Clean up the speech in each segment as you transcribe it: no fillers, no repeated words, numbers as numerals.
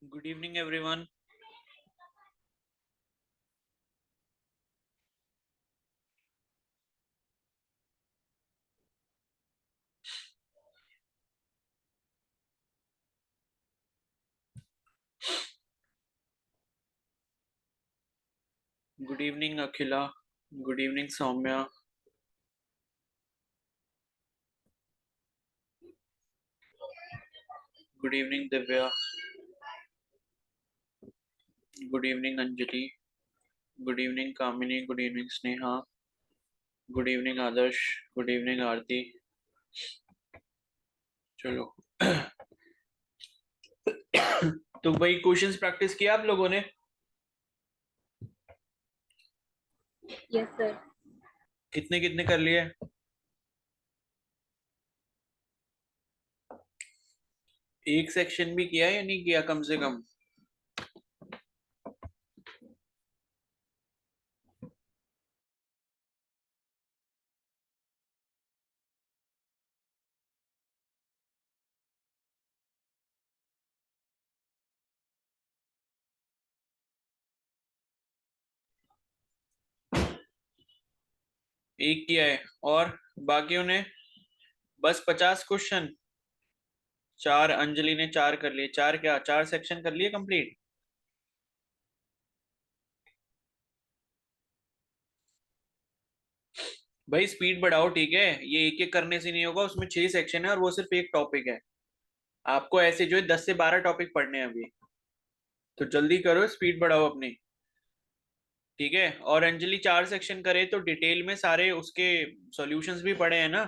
Good evening, everyone. Good evening, Akhila. Good evening, Soumya. Good evening, Divya. Good evening, Anjali. Good evening, Kamini. Good evening, Sneha. Good evening, Adarsh. Good evening, Aarti. चलो तो भाई questions practice किया आप लोगों ने? Yes sir. कितने कितने कर लिए? एक सेक्शन भी किया या नहीं किया कम से कम? एक किया है और बाकियों ने बस 50 क्वेश्चन। चार अंजलि ने चार कर लिए। चार क्या, चार सेक्शन कर लिए कंप्लीट? भाई स्पीड बढ़ाओ, ठीक है? ये एक एक करने से नहीं होगा, उसमें 6 सेक्शन है और वो सिर्फ एक टॉपिक है। आपको ऐसे जो है 10 से 12 टॉपिक पढ़ने हैं अभी। तो जल्दी करो, स्पीड बढ़ाओ अपनी। ठीक है, और अंजलि 4 सेक्शन करे तो डिटेल में सारे उसके सॉल्यूशंस भी पढ़े हैं ना?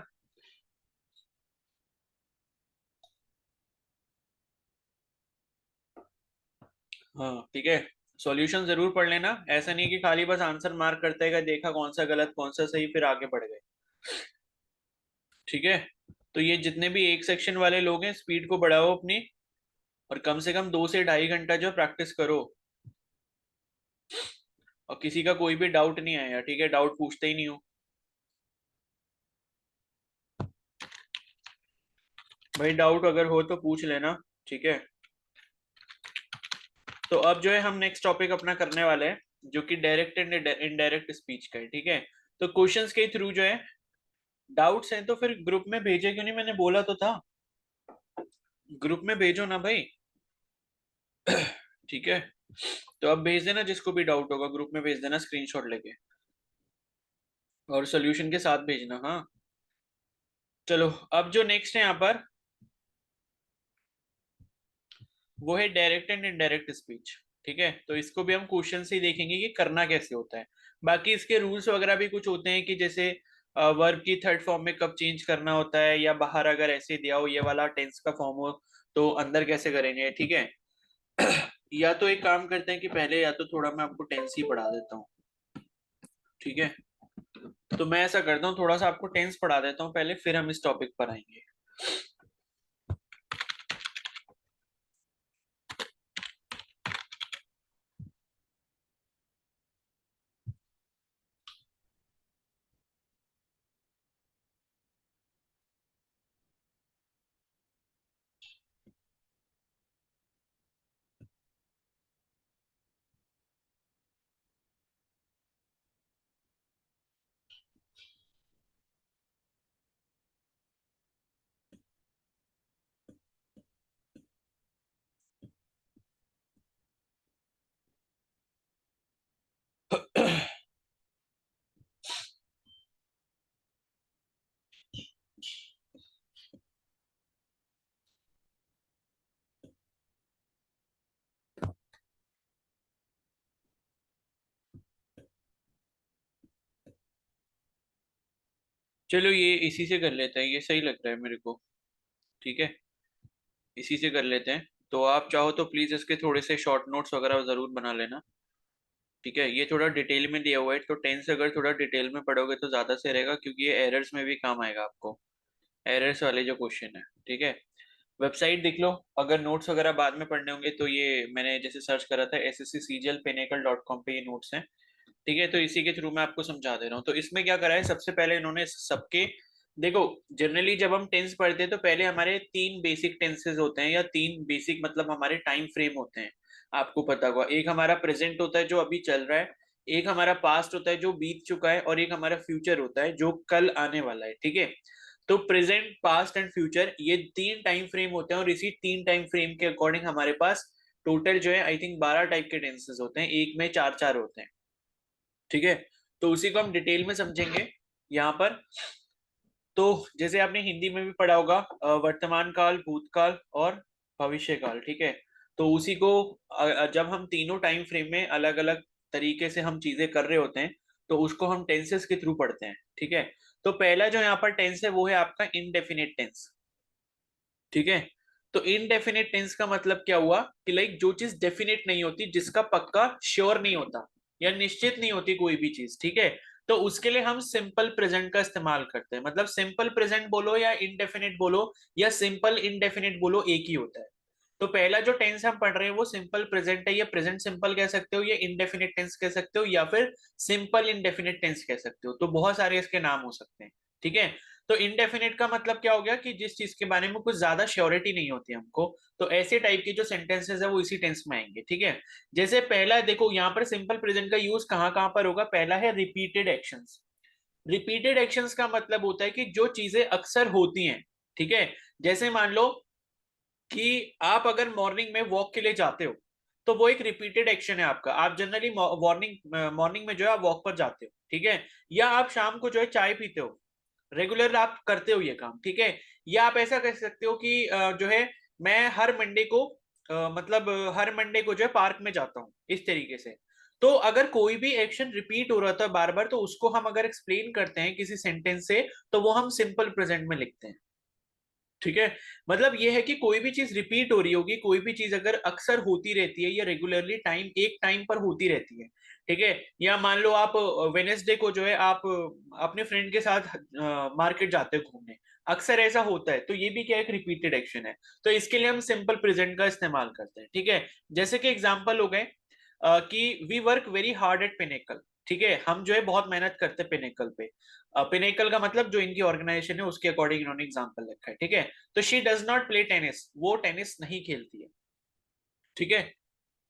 हाँ ठीक है, सॉल्यूशन जरूर पढ़ लेना। ऐसा नहीं कि खाली बस आंसर मार्क करते गए, देखा कौन सा गलत कौन सा सही फिर आगे बढ़ गए। ठीक है, तो ये जितने भी एक सेक्शन वाले लोग हैं, स्पीड को बढ़ाओ अपनी, और कम से कम 2 से ढाई घंटा जो प्रैक्टिस करो। और किसी का कोई भी डाउट नहीं आया, ठीक है? डाउट पूछते ही नहीं हो भाई। डाउट अगर हो तो पूछ लेना, ठीक है? तो अब जो है हम नेक्स्ट टॉपिक अपना करने वाले हैं, जो कि डायरेक्ट एंड इनडायरेक्ट स्पीच का है। ठीक है, तो क्वेश्चंस के थ्रू जो है, डाउट्स हैं तो फिर ग्रुप में भेजे क्यों नहीं? मैंने बोला तो था, ग्रुप में भेजो ना भाई। ठीक है, तो अब भेज देना, जिसको भी डाउट होगा ग्रुप में भेज देना स्क्रीनशॉट लेके, और सोल्यूशन के साथ भेजना। हाँ चलो, अब जो नेक्स्ट है यहाँ पर, वो है डायरेक्ट एंड इनडायरेक्ट स्पीच। ठीक है, तो इसको भी हम क्वेश्चन से ही देखेंगे कि करना कैसे होता है। बाकी इसके रूल्स वगैरह भी कुछ होते हैं कि जैसे वर्ब की थर्ड फॉर्म में कब चेंज करना होता है, या बाहर अगर ऐसे दिया हो ये वाला टेंस का फॉर्म हो तो अंदर कैसे करेंगे। ठीक है, या तो एक काम करते हैं कि पहले या तो थोड़ा मैं आपको टेंस ही पढ़ा देता हूँ। ठीक है, तो मैं ऐसा करता हूँ, थोड़ा सा आपको टेंस पढ़ा देता हूँ पहले, फिर हम इस टॉपिक पर आएंगे। चलो ये इसी से कर लेते हैं, ये सही लग रहा है मेरे को। ठीक है, इसी से कर लेते हैं। तो आप चाहो तो प्लीज इसके थोड़े से शॉर्ट नोट्स वगैरह जरूर बना लेना। ठीक है, ये थोड़ा डिटेल में दिया हुआ है, तो टेंस अगर थोड़ा डिटेल में पढ़ोगे तो ज्यादा से रहेगा, क्योंकि ये एरर्स में भी काम आएगा आपको, एरर्स वाले जो क्वेश्चन है। ठीक है, वेबसाइट देख लो। अगर नोट्स वगैरह बाद में पढ़ने होंगे तो ये मैंने जैसे सर्च करा था, SSCCGLPinnacle.com पे ये नोट्स हैं। ठीक है, तो इसी के थ्रू मैं आपको समझा दे रहा हूँ। तो इसमें क्या करा है, सबसे पहले इन्होंने सबके देखो, जनरली जब हम टेंस पढ़ते हैं तो पहले हमारे तीन बेसिक टेंसेस होते हैं, या तीन बेसिक मतलब हमारे टाइम फ्रेम होते हैं। आपको पता होगा, एक हमारा प्रेजेंट होता है जो अभी चल रहा है, एक हमारा पास्ट होता है जो बीत चुका है, और एक हमारा फ्यूचर होता है जो कल आने वाला है। ठीक है, तो प्रेजेंट, पास्ट एंड फ्यूचर, ये तीन टाइम फ्रेम होते हैं, और इसी तीन टाइम फ्रेम के अकॉर्डिंग हमारे पास टोटल जो है आई थिंक 12 टाइप के टेंसेस होते हैं, एक में चार चार होते हैं। ठीक है, तो उसी को हम डिटेल में समझेंगे यहाँ पर। तो जैसे आपने हिंदी में भी पढ़ा होगा, वर्तमान काल, भूतकाल और भविष्य काल। ठीक है, तो उसी को जब हम तीनों टाइम फ्रेम में अलग अलग तरीके से हम चीजें कर रहे होते हैं, तो उसको हम टेंसेस के थ्रू पढ़ते हैं। ठीक है, तो पहला जो यहाँ पर टेंस है वो है आपका इनडेफिनेट टेंस। ठीक है, तो इनडेफिनेट टेंस का मतलब क्या हुआ कि लाइक जो चीज डेफिनेट नहीं होती, जिसका पक्का श्योर नहीं होता या निश्चित नहीं होती कोई भी चीज। ठीक है, तो उसके लिए हम सिंपल प्रेजेंट का इस्तेमाल करते हैं। मतलब सिंपल प्रेजेंट बोलो या इनडेफिनेट बोलो या सिंपल इनडेफिनेट बोलो, एक ही होता है। तो पहला जो टेंस हम पढ़ रहे हैं वो सिंपल प्रेजेंट है, या प्रेजेंट सिंपल कह सकते हो, या इनडेफिनेट टेंस कह सकते हो, या फिर सिंपल इनडेफिनेट टेंस कह सकते हो। तो बहुत सारे इसके नाम हो सकते हैं। ठीक है, तो इनडेफिनेट का मतलब क्या हो गया कि जिस चीज के बारे में कुछ ज्यादा श्योरिटी नहीं होती हमको, तो ऐसे टाइप की जो सेंटेंसेस है वो इसी टेंस में आएंगे। ठीक है, जैसे पहला देखो यहाँ पर सिंपल प्रेजेंट का यूज कहाँ कहाँ पर होगा। पहला है रिपीटेड एक्शंस। रिपीटेड एक्शंस का मतलब होता है कि जो चीजें अक्सर होती हैं। ठीक है, जैसे मान लो कि आप अगर मॉर्निंग में वॉक के लिए जाते हो, तो वो एक रिपीटेड एक्शन है आपका। आप जनरली मॉर्निंग मॉर्निंग में जो है आप वॉक पर जाते हो। ठीक है, या आप शाम को जो है चाय पीते हो, रेगुलर आप करते हो ये काम। ठीक है, या आप ऐसा कर सकते हो कि जो है मैं हर मंडे को मतलब हर मंडे को जो है पार्क में जाता हूँ, इस तरीके से। तो अगर कोई भी एक्शन रिपीट हो रहा था बार बार, तो उसको हम अगर एक्सप्लेन करते हैं किसी सेंटेंस से, तो वो हम सिंपल प्रेजेंट में लिखते हैं। ठीक है, मतलब ये है कि कोई भी चीज रिपीट हो रही होगी, कोई भी चीज अगर अक्सर होती रहती है या रेगुलरली टाइम एक टाइम पर होती रहती है। ठीक है, या मान लो आप वेनेसडे को जो है आप अपने फ्रेंड के साथ मार्केट जाते हो घूमने, अक्सर ऐसा होता है, तो ये भी क्या एक रिपीटेड एक्शन है। तो इसके लिए हम सिंपल प्रेजेंट का इस्तेमाल करते हैं। ठीक है, जैसे कि एग्जाम्पल हो गए कि we work very hard at Pinnacle. ठीक है, हम जो है बहुत मेहनत करते हैं पिनेकल पे। पिनेकल का मतलब जो इनकी ऑर्गेनाइजेशन है उसके अकॉर्डिंग इन्होंने एग्जांपल रखा है। ठीक है, तो she does not play tennis, वो टेनिस नहीं खेलती है। ठीक है,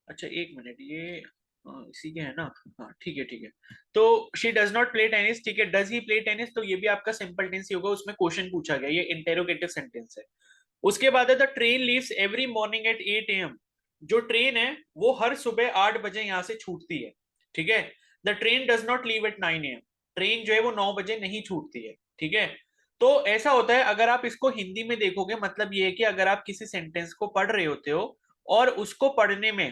अच्छा एक मिनट, ये इसी के है ना। हाँ ठीक है, ठीक है। तो she does not play tennis. ठीक है, डज ही प्ले टेनिस, तो ये भी आपका सिंपल टेंस ही होगा, उसमें क्वेश्चन पूछा गया, ये इंटेरोगेटिव सेंटेंस है। उसके बाद है the train leaves every morning at 8 AM। जो ट्रेन है वो हर सुबह 8 बजे यहाँ से छूटती है। ठीक है, the train does not leave at 9 AM। Train जो है वो 9 बजे नहीं छूटती है। ठीक है, तो ऐसा होता है, अगर आप इसको हिंदी में देखोगे, मतलब ये है कि अगर आप किसी सेंटेंस को पढ़ रहे होते हो और उसको पढ़ने में,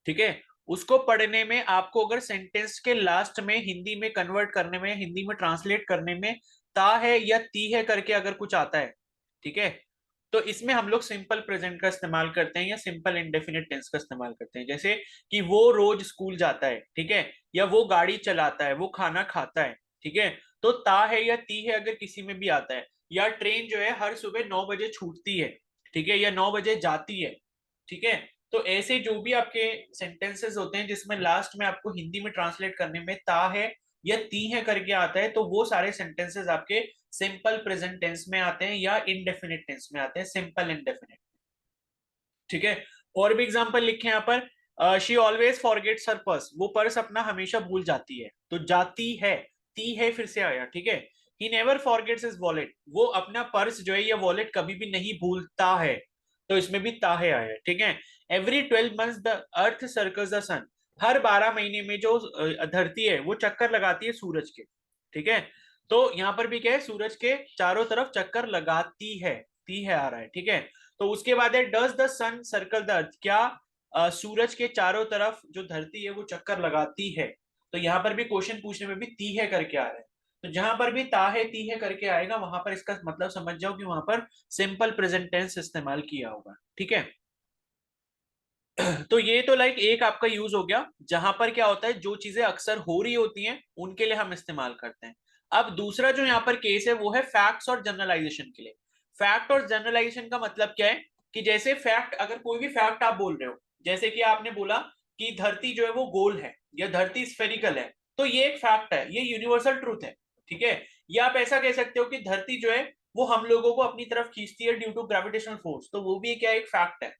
ठीक है, उसको पढ़ने में आपको अगर सेंटेंस के लास्ट में हिंदी में कन्वर्ट करने में, हिंदी में ट्रांसलेट करने में ता है या ती है करके अगर कुछ आता है, ठीक है, तो इसमें हम लोग सिंपल प्रेजेंट का इस्तेमाल करते हैं या सिंपल इंडेफिनिट टेंस का इस्तेमाल करते हैं। जैसे कि वो रोज स्कूल जाता है। ठीक है, या वो गाड़ी चलाता है, वो खाना खाता है। ठीक है, तो ता है या ती है अगर किसी में भी आता है, या ट्रेन जो है हर सुबह 9 बजे छूटती है। ठीक है, या 9 बजे जाती है। ठीक है, तो ऐसे जो भी आपके सेंटेंसेस होते हैं जिसमें लास्ट में आपको हिंदी में ट्रांसलेट करने में ता है या ती है करके आता है, तो वो सारे सेंटेंसेस आपके सिंपल प्रेजेंट टेंस में आते हैं या इनडेफिनिट टेंस में आते हैं, सिंपल इनडेफिनिट। ठीक है, और भी एग्जांपल लिखे यहाँ पर, she always forgets her purse, वो पर्स अपना हमेशा भूल जाती है। तो जाती है, ती है फिर से आया। ठीक है, he never forgets his wallet, वो अपना पर्स जो है या वॉलेट कभी भी नहीं भूलता है। तो इसमें भी ताहे आया है। ठीक है, every 12 months the earth circles the sun, हर 12 महीने में जो धरती है वो चक्कर लगाती है सूरज के। ठीक है, तो यहाँ पर भी क्या है, सूरज के चारों तरफ चक्कर लगाती है, ती है आ रहा है। ठीक है, तो उसके बाद है does the sun circle the earth, क्या सूरज के चारों तरफ जो धरती है वो चक्कर लगाती है। तो यहाँ पर भी क्वेश्चन पूछने में भी ती है करके आ रहा है। तो जहां पर भी ता है ती है करके आएगा, वहां पर इसका मतलब समझ जाओ कि वहां पर सिंपल प्रेजेंट टेंस इस्तेमाल किया होगा। ठीक है, तो ये तो लाइक एक आपका यूज हो गया, जहां पर क्या होता है जो चीजें अक्सर हो रही होती हैं उनके लिए हम इस्तेमाल करते हैं। अब दूसरा जो यहाँ पर केस है वो है फैक्ट्स और जनरलाइजेशन के लिए। फैक्ट और जनरलाइजेशन का मतलब क्या है कि जैसे फैक्ट, अगर कोई भी फैक्ट आप बोल रहे हो, जैसे कि आपने बोला कि धरती जो है वो गोल है या धरती स्फेरिकल है, तो ये एक फैक्ट है, ये यूनिवर्सल ट्रूथ है। ठीक है, या आप ऐसा कह सकते हो कि धरती जो है वो हम लोगों को अपनी तरफ खींचती है ड्यू टू ग्रेविटेशनल फोर्स, तो वो भी क्या एक फैक्ट है।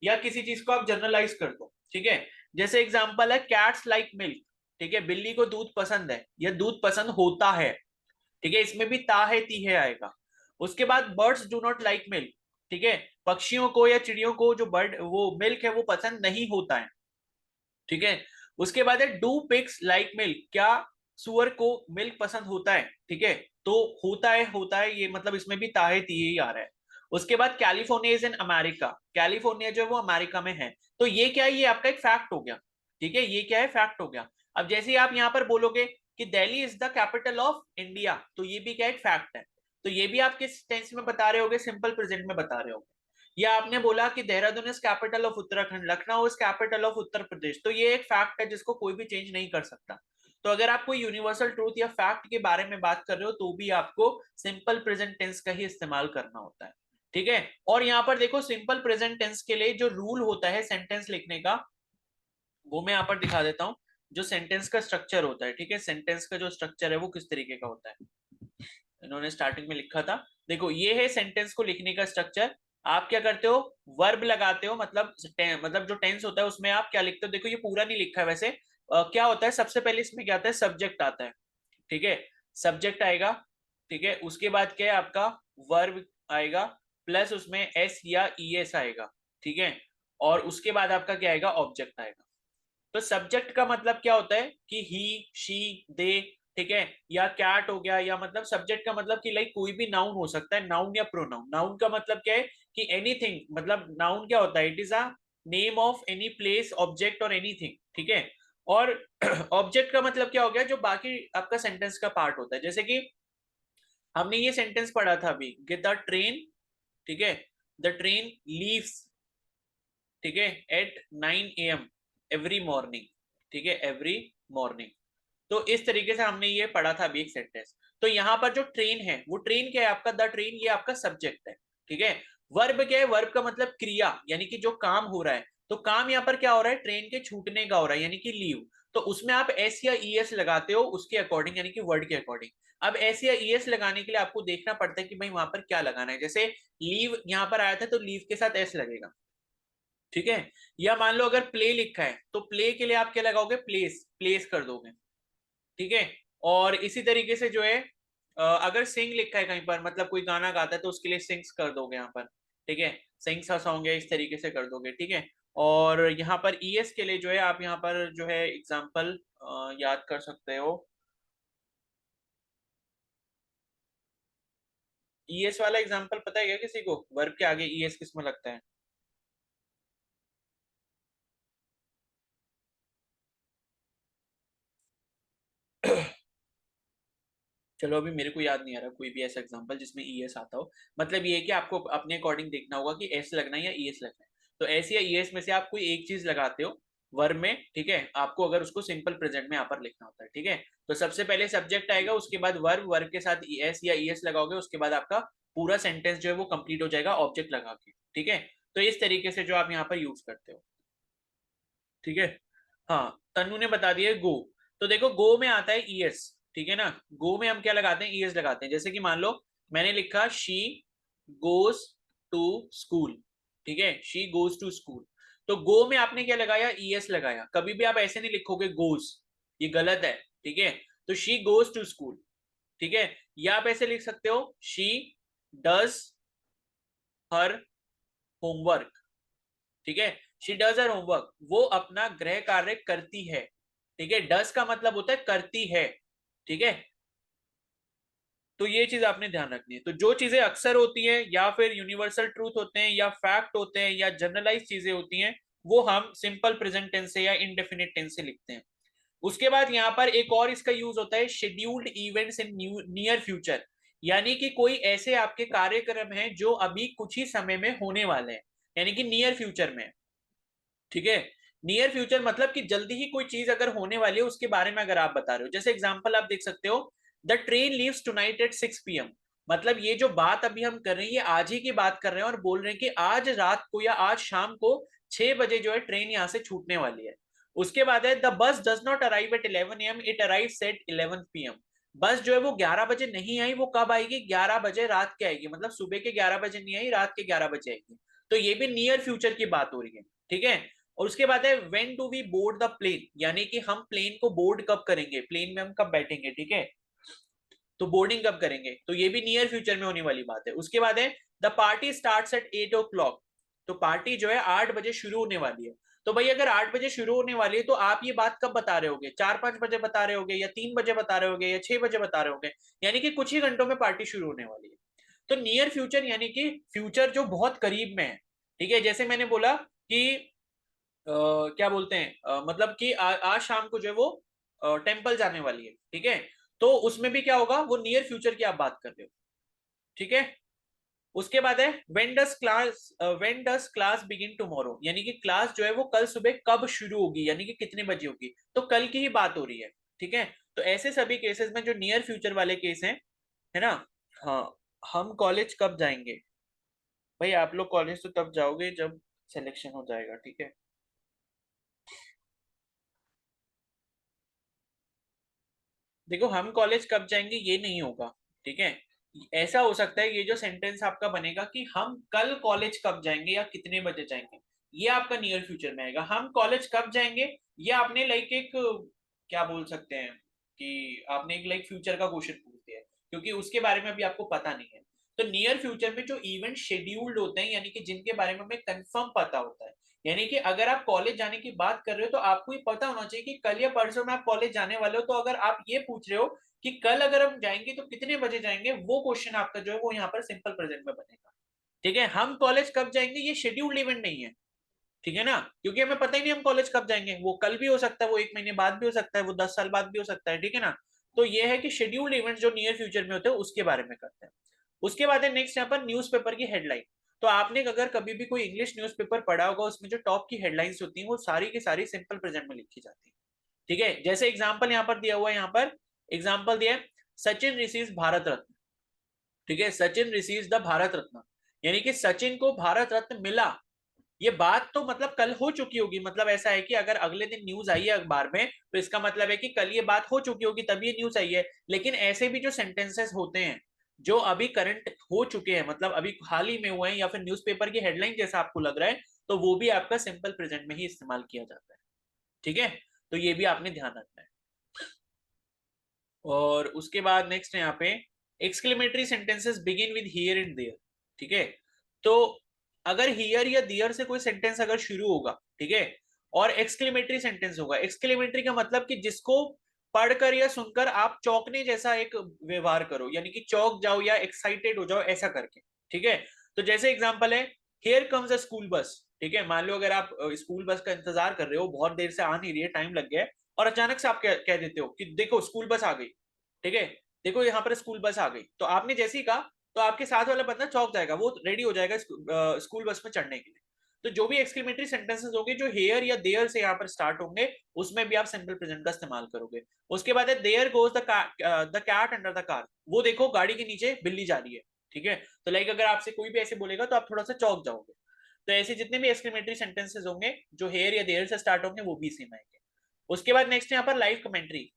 या किसी चीज को आप जनरलाइज कर दो, ठीक है। जैसे एग्जांपल है कैट्स लाइक मिल्क, ठीक है, बिल्ली को दूध पसंद है या दूध पसंद होता है, ठीक है, इसमें भी ता है ती है आएगा। उसके बाद birds do not like milk, ठीक है, पक्षियों को या चिड़ियों को जो बर्ड वो मिल्क है वो पसंद नहीं होता है, ठीक है। उसके बाद है डू पिग्स लाइक मिल्क, क्या सुअर को मिल्क पसंद होता है, ठीक है, तो होता है ये मतलब इसमें भी ताहे तीये ही आ रहा है। उसके बाद California is in America, California जो है वो अमेरिका में है, तो ये क्या है, ये आपका एक फैक्ट हो गया, ठीक है, ये क्या है फैक्ट हो गया। अब जैसे ही आप यहाँ पर बोलोगे कि Delhi is the capital of India, तो ये भी क्या एक फैक्ट है, तो ये भी आप किस टेंस में बता रहे होगे, सिंपल प्रेजेंट में बता रहे होगे। या आपने बोला कि Dehradun is capital of Uttarakhand, Lucknow is capital of Uttar Pradesh, तो ये एक फैक्ट है जिसको कोई भी चेंज नहीं कर सकता। तो अगर आप कोई यूनिवर्सल ट्रूथ या फैक्ट के बारे में बात कर रहे हो तो भी आपको सिंपल प्रेजेंट टेंस का ही इस्तेमाल करना होता है, ठीक है। और यहाँ पर देखो सिंपल प्रेजेंट टेंस के लिए जो रूल होता है सेंटेंस लिखने का, वो मैं यहाँ पर दिखा देता हूँ। जो सेंटेंस का स्ट्रक्चर होता है, ठीक है, सेंटेंस का जो स्ट्रक्चर है वो किस तरीके का होता है, इन्होंने स्टार्टिंग में लिखा था। देखो ये है सेंटेंस को लिखने का स्ट्रक्चर। आप क्या करते हो, वर्ब लगाते हो, मतलब जो टेंस होता है उसमें आप क्या लिखते हो, देखो ये पूरा नहीं लिखा है वैसे। क्या होता है सबसे पहले इसमें क्या आता है, सब्जेक्ट आता है, ठीक है, सब्जेक्ट आएगा, ठीक है, उसके बाद क्या है आपका वर्ब आएगा, प्लस उसमें एस या ई एस आएगा, ठीक है, और उसके बाद आपका क्या आएगा, ऑब्जेक्ट आएगा। तो सब्जेक्ट का मतलब क्या होता है कि ही शी दे, ठीक है, या कैट हो गया, या मतलब सब्जेक्ट का मतलब कि लाइक कोई भी नाउन हो सकता है, नाउन या प्रोनाउन। नाउन का मतलब क्या है कि एनीथिंग, मतलब नाउन क्या होता है, it is a name of any place object और एनीथिंग, ठीक है। और ऑब्जेक्ट का मतलब क्या हो गया, जो बाकी आपका सेंटेंस का पार्ट होता है, जैसे कि हमने ये सेंटेंस पढ़ा था अभी, कि द ट्रेन, ठीक है, द ट्रेन लीव्स, ठीक है, एट 9 AM एवरी मॉर्निंग, ठीक है, एवरी मॉर्निंग। तो इस तरीके से हमने ये पढ़ा था अभी एक सेंटेंस। तो यहाँ पर जो ट्रेन है वो ट्रेन क्या है आपका, द ट्रेन, ये आपका सब्जेक्ट है, ठीक है। वर्ब क्या है, वर्ब का मतलब क्रिया, यानी कि जो काम हो रहा है, तो काम यहाँ पर क्या हो रहा है, ट्रेन के छूटने का हो रहा है, यानी कि लीव। तो उसमें आप एस या ई एस लगाते हो उसके अकॉर्डिंग, यानी कि वर्ड के अकॉर्डिंग। अब एस या ई एस लगाने के लिए आपको देखना पड़ता है कि भाई वहां पर क्या लगाना है, जैसे लीव यहाँ पर आया था तो लीव के साथ एस लगेगा, ठीक है। या मान लो अगर प्ले लिखा है तो प्ले के लिए आप क्या लगाओगे, प्लेस, प्लेस कर दोगे, ठीक है। और इसी तरीके से जो है अगर सिंग लिखा है कहीं पर, मतलब कोई गाना गाता है तो उसके लिए सिंग्स कर दोगे यहाँ पर, ठीक है, सिंग्स अ सॉन्ग है, इस तरीके से कर दोगे, ठीक है। और यहाँ पर ईएस के लिए जो है आप यहाँ पर जो है एग्जाम्पल याद कर सकते हो। ईएस वाला एग्जाम्पल पता है क्या किसी को, वर्ब के आगे ईएस किस में लगता है। चलो अभी मेरे को याद नहीं आ रहा कोई भी ऐसा एग्जांपल जिसमें ईएस आता हो। मतलब ये है कि आपको अपने अकॉर्डिंग देखना होगा कि एस लगना है या ईएस लगना है। तो एस या ईएस में से आप कोई एक चीज लगाते हो वर्ब में, ठीक है, आपको अगर उसको सिंपल प्रेजेंट में यहाँ पर लिखना होता है, ठीक है। तो सबसे पहले सब्जेक्ट आएगा, उसके बाद वर्ब, वर्ब के साथ एस या ईएस लगाओगे, उसके बाद आपका पूरा सेंटेंस जो है वो कंप्लीट हो जाएगा ऑब्जेक्ट लगा के, ठीक है। तो इस तरीके से जो आप यहाँ पर यूज करते हो, ठीक है। हाँ, तन्नू ने बता दिया गो। तो देखो गो में आता है ईएस, ठीक है ना। गो में हम क्या लगाते हैं, ईएस लगाते हैं। जैसे कि मान लो मैंने लिखा शी गोज टू स्कूल, ठीक है, शी गोज टू स्कूल। तो गो में आपने क्या लगाया, ईएस लगाया। कभी भी आप ऐसे नहीं लिखोगे गोज, ये गलत है, ठीक है। तो शी गोज टू स्कूल, ठीक है। या आप ऐसे लिख सकते हो शी डज हर होमवर्क, ठीक है, शी डज हर होमवर्क, वो अपना गृह कार्य करती है, ठीक है। डस का मतलब होता है करती है, ठीक है। तो ये चीज आपने ध्यान रखनी है। तो जो चीजें अक्सर होती हैं या फिर यूनिवर्सल ट्रूथ होते हैं या फैक्ट होते हैं या जनरलाइज चीजें होती हैं, वो हम सिंपल प्रेजेंट टेंस से या इंडेफिनिट टेंस से लिखते हैं। उसके बाद यहाँ पर एक और इसका यूज होता है scheduled events in near future, यानी कि कोई ऐसे आपके कार्यक्रम हैं जो अभी कुछ ही समय में होने वाले हैं, यानी कि नियर फ्यूचर में, ठीक है। नियर फ्यूचर मतलब कि जल्दी ही कोई चीज अगर होने वाली है उसके बारे में अगर आप बता रहे हो। जैसे एग्जांपल आप देख सकते हो, the train leaves tonight at 6 PM। मतलब ये जो बात अभी हम कर रहे हैं ये आज ही की बात कर रहे हैं और बोल रहे हैं कि आज रात को या आज शाम को 6 बजे जो है ट्रेन यहाँ से छूटने वाली है। उसके बाद है the bus does not arrive at 11 AM, it arrives eight 11 PM। बस जो है वो 11 बजे नहीं आई, वो कब आएगी, 11 बजे रात के आएगी, मतलब सुबह के 11 बजे नहीं आई, रात के 11 बजे आएगी। तो ये भी नियर फ्यूचर की बात हो रही है, ठीक है। और उसके बाद है when do we board the plane, यानी कि हम प्लेन को बोर्ड कब करेंगे, प्लेन में हम कब बैठेंगे, ठीक है। तो बोर्डिंग कब करेंगे, तो ये भी नियर फ्यूचर में होने वाली बात है। उसके बाद है the party starts at 8 o'clock, तो पार्टी जो है 8 बजे शुरू होने वाली है। तो भाई अगर 8 बजे शुरू होने वाली है तो आप ये बात कब बता रहे होगे, 4-5 बजे बता रहे होगे, या 3 बजे बता रहे होगे, या 6 बजे बता रहे होगे, यानी कि कुछ ही घंटों में पार्टी शुरू होने वाली है। तो नियर फ्यूचर यानी कि फ्यूचर जो बहुत करीब में है, ठीक है। जैसे मैंने बोला कि क्या बोलते हैं, मतलब कि आज शाम को जो है वो टेम्पल जाने वाली है, ठीक है। तो उसमें भी क्या होगा, वो नियर फ्यूचर की आप बात कर रहे हो, ठीक है। उसके बाद है when does class begin tomorrow, यानी कि क्लास जो है वो कल सुबह कब शुरू होगी, यानी कि कितने बजे होगी, तो कल की ही बात हो रही है, ठीक है। तो ऐसे सभी केसेस में जो नियर फ्यूचर वाले केस हैं, है ना। हाँ, हम कॉलेज कब जाएंगे, भाई आप लोग कॉलेज तो तब जाओगे जब सिलेक्शन हो जाएगा, ठीक है। देखो हम कॉलेज कब जाएंगे ये नहीं होगा, ठीक है। ऐसा हो सकता है ये जो सेंटेंस आपका बनेगा कि हम कल कॉलेज कब जाएंगे या कितने बजे जाएंगे, ये आपका नियर फ्यूचर में आएगा। हम कॉलेज कब जाएंगे, ये आपने लाइक एक, क्या बोल सकते हैं कि आपने एक लाइक फ्यूचर का क्वेश्चन पूछ दिया है, क्योंकि उसके बारे में अभी आपको पता नहीं है। तो नियर फ्यूचर में जो इवेंट शेड्यूल्ड होते हैं, यानी कि जिनके बारे में हमें कंफर्म पता होता है, यानी कि अगर आप कॉलेज जाने की बात कर रहे हो तो आपको ये पता होना चाहिए कि कल या परसों में आप कॉलेज जाने वाले हो। तो अगर आप ये पूछ रहे हो कि कल अगर हम जाएंगे तो कितने बजे जाएंगे, वो क्वेश्चन आपका जो है वो यहाँ पर सिंपल प्रेजेंट में बनेगा, ठीक है। हम कॉलेज कब जाएंगे ये शेड्यूल्ड इवेंट नहीं है, ठीक है ना, क्योंकि हमें पता ही नहीं हम कॉलेज कब जाएंगे, वो कल भी हो सकता है, वो 1 महीने बाद भी हो सकता है, वो 10 साल बाद भी हो सकता है, ठीक है ना। तो ये है कि शेड्यूल्ड इवेंट जो नियर फ्यूचर में होते हैं उसके बारे में करते हैं। उसके बाद है नेक्स्ट यहाँ पर न्यूज़पेपर की हेडलाइन। तो आपने अगर कभी भी कोई इंग्लिश न्यूज़पेपर पढ़ा होगा, उसमें जो टॉप की हेडलाइंस होती हैं वो सारी की सारी सिंपल प्रेजेंट में लिखी जाती है, ठीक है। जैसे एग्जांपल यहाँ पर दिया हुआ है, यहाँ पर एग्जांपल दिया है, सचिन रिसीव्स भारत रत्न, ठीक है। सचिन रिसीव्स द भारत रत्न, यानी कि सचिन को भारत रत्न मिला। ये बात तो मतलब कल हो चुकी होगी, मतलब ऐसा है कि अगर अगले दिन न्यूज आई है अखबार में तो इसका मतलब है कि कल ये बात हो चुकी होगी तब ये न्यूज आई है। लेकिन ऐसे भी जो सेंटेंसेस होते हैं जो अभी करंट हो चुके हैं, मतलब अभी हाल ही में हुए हैं, या फिर न्यूज़पेपर की हेडलाइन जैसा आपको लग रहा है, तो वो भी आपका सिंपल प्रेजेंट में ही इस्तेमाल किया जाता है, ठीक है। तो ये भी आपने ध्यान रखना है। और उसके बाद नेक्स्ट है यहाँ पे exclamatory sentences begin with here and there, ठीक है। तो अगर हियर या देयर से कोई सेंटेंस अगर शुरू होगा, ठीक है, और एक्सक्लेमेटरी सेंटेंस होगा, एक्सक्लेमेटरी का मतलब कि जिसको पढ़कर या सुनकर आप चौंकने जैसा एक व्यवहार करो, यानी कि चौंक जाओ या एक्साइटेड हो जाओ ऐसा करके, ठीक है। तो जैसे एग्जांपल है, here comes a school bus, ठीक है। मान लो अगर आप स्कूल बस का इंतजार कर रहे हो, बहुत देर से आ नहीं रही है, टाइम लग गया है, और अचानक से आप कह देते हो कि देखो स्कूल बस आ गई, ठीक है। देखो यहाँ पर स्कूल बस आ गई, तो आपने जैसे ही कहा तो आपके साथ वाला बंदा चौंक जाएगा, वो रेडी हो जाएगा स्कूल बस में चढ़ने के लिए। तो जो भी एक्सक्लेमेटरी सेंटेंसेस होंगे जो हेयर या देयर से यहाँ पर स्टार्ट होंगे, उसमें भी आप सिंपल प्रेजेंट का इस्तेमाल करोगे। उसके बाद है there goes the cat under the car, वो देखो गाड़ी के नीचे बिल्ली जा रही है, ठीक है। तो लाइक अगर आपसे कोई भी ऐसे बोलेगा तो आप थोड़ा सा चौंक जाओगे। तो ऐसे जितने भी एक्सक्लेमेटरी सेंटेंसेस होंगे जो हेयर या देयर से स्टार्ट होंगे वो भी सेम आएंगे। उसके बाद नेक्स्ट यहाँ पर लाइव कमेंट्री,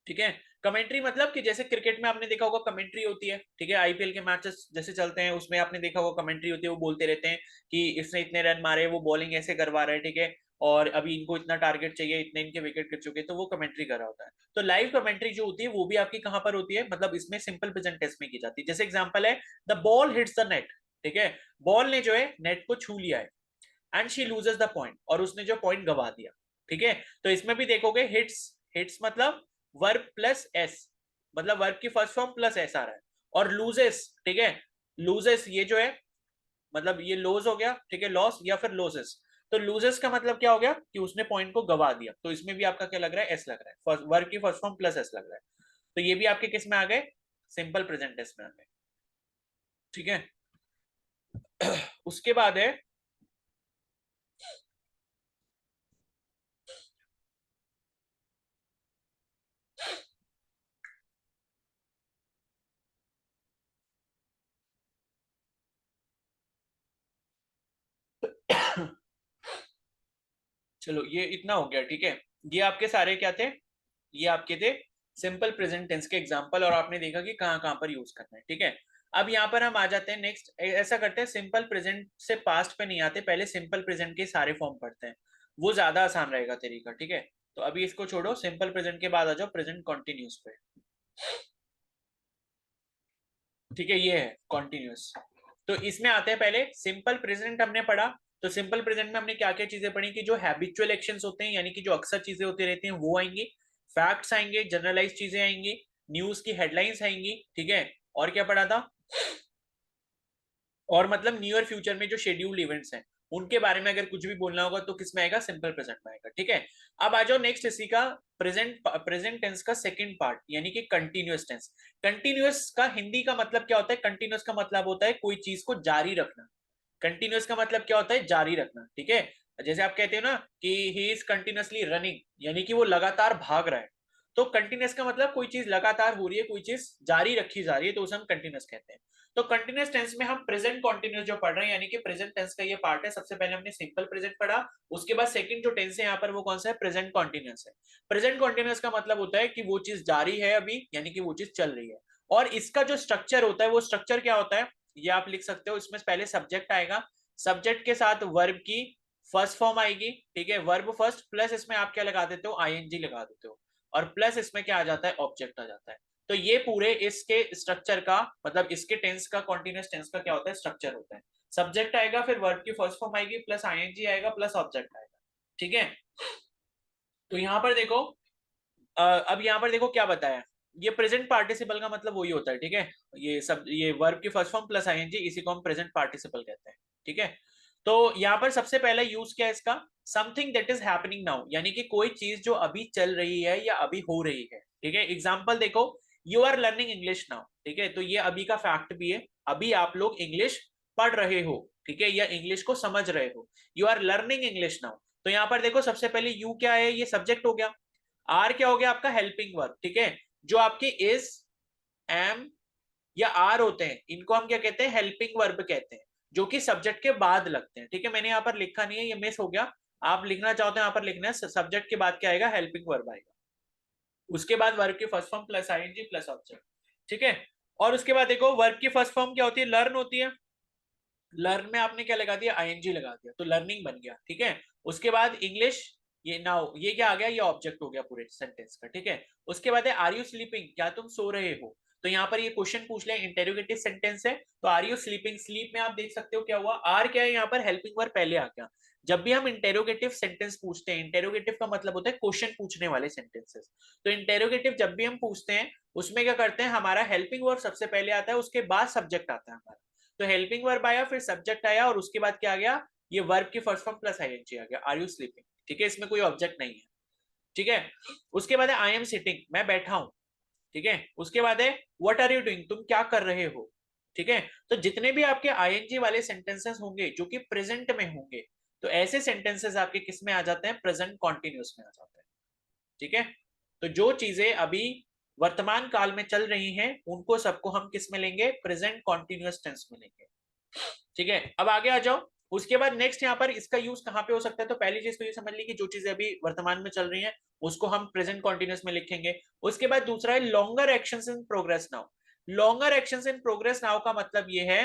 ठीक है। कमेंट्री मतलब कि जैसे क्रिकेट में आपने देखा होगा कमेंट्री होती है, ठीक है। आईपीएल के मैचेस जैसे चलते हैं उसमें आपने देखा होगा कमेंट्री होती है, वो बोलते रहते हैं कि इसने इतने रन मारे, वो बॉलिंग ऐसे करवा रहा है, ठीक है, और अभी इनको इतना टारगेट चाहिए, इतने इनके विकेट गिर चुके, तो वो कमेंट्री कर रहा होता है। तो लाइव कमेंट्री जो होती है वो भी आपकी कहाँ पर होती है, मतलब इसमें सिंपल प्रेजेंट टेंस में की जाती है। जैसे एग्जाम्पल है the ball hits the net, ठीक है। बॉल ने जो है नेट को छू लिया है, and she loses the point, और उसने जो पॉइंट गवा दिया, ठीक है। तो इसमें भी देखोगे हिट्स, हिट्स मतलब वर्ब प्लस एस, मतलब वर्ब की फर्स्ट फॉर्म प्लस एस आ रहा है। और लूजेस, ठीक है, लूजेस ये जो है मतलब ये लॉस हो गया, ठीक है, लॉस या फिर लॉसेस। तो लूजेस का मतलब क्या हो गया कि उसने पॉइंट को गवा दिया, तो इसमें भी आपका क्या लग रहा है, एस लग रहा है, वर्ब की फर्स्ट फॉर्म प्लस एस लग रहा है। तो ये भी आपके किस में आ गए, सिंपल प्रेजेंट टेंस में आ गए, ठीक है। उसके बाद है चलो ये इतना हो गया, ठीक है। ये आपके सारे क्या थे, ये आपके थे सिंपल प्रेजेंट टेंस के एग्जांपल, और आपने देखा कि कहाँ कहाँ पर यूज करना है, ठीक है। अब यहाँ पर हम आ जाते हैं नेक्स्ट, ऐसा करते हैं सिंपल प्रेजेंट से पास्ट पे नहीं आते, पहले सिंपल प्रेजेंट के सारे फॉर्म पढ़ते हैं, वो ज्यादा आसान रहेगा तरीका, ठीक है। तो अभी इसको छोड़ो, सिंपल प्रेजेंट के बाद आ जाओ प्रेजेंट कॉन्टिन्यूस पे, ठीक है। ये है कॉन्टिन्यूस। तो इसमें आते हैं पहले सिंपल प्रेजेंट हमने पढ़ा। तो सिंपल प्रेजेंट में हमने क्या क्या चीजें पढ़ी कि जो हैबिचुअल एक्शंस होते हैं, यानी कि जो अक्सर चीजें होती रहती हैं वो आएंगी, फैक्ट्स आएंगे, जनरलाइज चीजें आएंगी, न्यूज की हेडलाइंस आएंगी, ठीक है। और क्या पढ़ा था, और मतलब नियर फ्यूचर में जो शेड्यूल्ड इवेंट्स हैं उनके बारे में अगर कुछ भी बोलना होगा तो किस में आएगा, सिंपल प्रेजेंट में आएगा, ठीक है। अब आ जाओ नेक्स्ट इसी का प्रेजेंट टेंस का सेकंड पार्ट, यानी कि कंटिन्यूअस टेंस। कंटिन्यूअस का हिंदी का मतलब क्या होता है, कंटिन्यूअस का मतलब होता है कोई चीज को जारी रखना। कंटिन्यूअस का मतलब क्या होता है, जारी रखना, ठीक है। जैसे आप कहते हो ना कि ही इज कंटिन्यूअसली रनिंग, यानी कि वो लगातार भाग रहा है। तो कंटिन्यूअस का मतलब कोई चीज लगातार हो रही है, कोई चीज जारी रखी जा रही है, तो उसे हम कंटिन्यूअस कहते हैं। तो कंटिन्यूअस टेंस में हम प्रेजेंट कॉन्टिन्यूअस जो पढ़ रहे हैं, यानी कि प्रेजेंट टेंस का ये पार्ट है। सबसे पहले हमने सिंपल प्रेजेंट पढ़ा, उसके बाद सेकंड जो टेंस है यहाँ पर वो कौन सा है, प्रेजेंट कॉन्टिन्यूअस है। प्रेजेंट कॉन्टिन्यूअस का मतलब होता है कि वो चीज जारी है अभी, यानी कि वो चीज चल रही है। और इसका जो स्ट्रक्चर होता है, वो स्ट्रक्चर क्या होता है ये आप लिख सकते हो। इसमें पहले सब्जेक्ट आएगा, सब्जेक्ट के साथ वर्ब की फर्स्ट फॉर्म आएगी, ठीक है, वर्ब फर्स्ट, प्लस इसमें आप क्या लगा देते हो, आईएनजी लगा देते हो, और प्लस इसमें क्या आ जाता है, ऑब्जेक्ट आ जाता है। तो ये पूरे इसके स्ट्रक्चर का मतलब इसके टेंस का, कॉन्टिन्यूअस टेंस का क्या होता है, स्ट्रक्चर होता है। सब्जेक्ट आएगा, फिर वर्ब की फर्स्ट फॉर्म आएगी, प्लस आईएनजी आएगा, प्लस ऑब्जेक्ट आएगा, ठीक है। तो यहां पर देखो, अब यहाँ पर देखो क्या बताया, ये प्रेजेंट पार्टिसिपल का मतलब वही होता है, ठीक है। ये सब ये वर्ब की फर्स्ट फॉर्म प्लस आईएनजी, इसी को हम प्रेजेंट पार्टिसिपल कहते हैं, ठीक है। तो यहाँ पर सबसे पहला यूज क्या है इसका, something that is happening now, यानी कि कोई चीज जो अभी चल रही है या अभी हो रही है, ठीक है। एग्जाम्पल देखो, you are learning English now, ठीक है। तो ये अभी का फैक्ट भी है, अभी आप लोग इंग्लिश पढ़ रहे हो, ठीक है, या इंग्लिश को समझ रहे हो। You are learning English now. तो यहाँ पर देखो सबसे पहले यू क्या है, ये सब्जेक्ट हो गया। आर क्या हो गया आपका, हेल्पिंग वर्ब, ठीक है। जो आपके इज, एम या आर होते हैं, इनको हम क्या कहते हैं, हेल्पिंग वर्ब कहते हैं, जो कि सब्जेक्ट के बाद लगते हैं, ठीक है। मैंने यहाँ पर लिखा नहीं है, ये मिस हो गया। आप लिखना चाहो तो यहाँ पर लिखना है, सब्जेक्ट के बाद क्या आएगा, हेल्पिंग वर्ब आएगा, उसके बाद वर्ब की first form plus ING plus object, ठीक है। और उसके बाद देखो वर्ब की फर्स्ट फॉर्म क्या होती है, लर्न होती है। लर्न में आपने क्या लगा दिया, आईएनजी लगा दिया, तो लर्निंग बन गया, ठीक है। उसके बाद इंग्लिश, ये नाउ, ये क्या आ गया, ये ऑब्जेक्ट हो गया पूरे सेंटेंस का, ठीक है। उसके बाद है आर यू स्लीपिंग, क्या तुम सो रहे हो। तो यहाँ पर ये क्वेश्चन पूछ ले, इंटेरोगेटिव सेंटेंस है, तो आर यू स्लीपिंग, स्लीप में आप देख सकते हो क्या हुआ, आर क्या है यहाँ पर, हेल्पिंग वर्ब पहले आ गया। जब भी हम इंटेरोगेटिव सेंटेंस पूछते हैं, इंटेरोगेटिव का मतलब होता है क्वेश्चन पूछने वाले सेंटेंसेस। तो इंटेरोगेटिव जब भी हम पूछते हैं, उसमें क्या करते हैं, हमारा हेल्पिंग वर्ब सबसे पहले आता है, उसके बाद सब्जेक्ट आता है हमारा। तो हेल्पिंग वर्ब आया, फिर सब्जेक्ट आया, और उसके बाद क्या आ गया, ये वर्ब की फर्स्ट फॉर्म प्लस आईएनजी आ गया, आर यू स्लीपिंग, ठीक है। इसमें कोई ऑब्जेक्ट नहीं है, ठीक है। उसके बाद है आई एम सिटिंग, मैं बैठा हूं, ठीक है। उसके बाद है व्हाट आर यू डूइंग, तुम क्या कर रहे हो, ठीक है। तो जितने भी आपके आईएनजी वाले सेंटेंसेस होंगे जो कि प्रेजेंट में होंगे, तो ऐसे सेंटेंसेस आपके किस में आ जाते हैं, प्रेजेंट कॉन्टिन्यूस में आ जाते हैं, ठीक है। तो जो चीजें अभी वर्तमान काल में चल रही हैं, उनको सबको हम किस में लेंगे, प्रेजेंट कॉन्टिन्यूस टेंस में लेंगे, ठीक है। अब आगे आ जाओ, उसके बाद नेक्स्ट यहाँ पर इसका यूज कहाँ पे हो सकता है, तो पहली चीज तो ये समझ ली कि जो चीजें अभी वर्तमान में चल रही हैं उसको हम प्रेजेंट कॉन्टिन्यूस में लिखेंगे। उसके बाद दूसरा है longer actions in progress now. Longer actions in progress now का मतलब ये है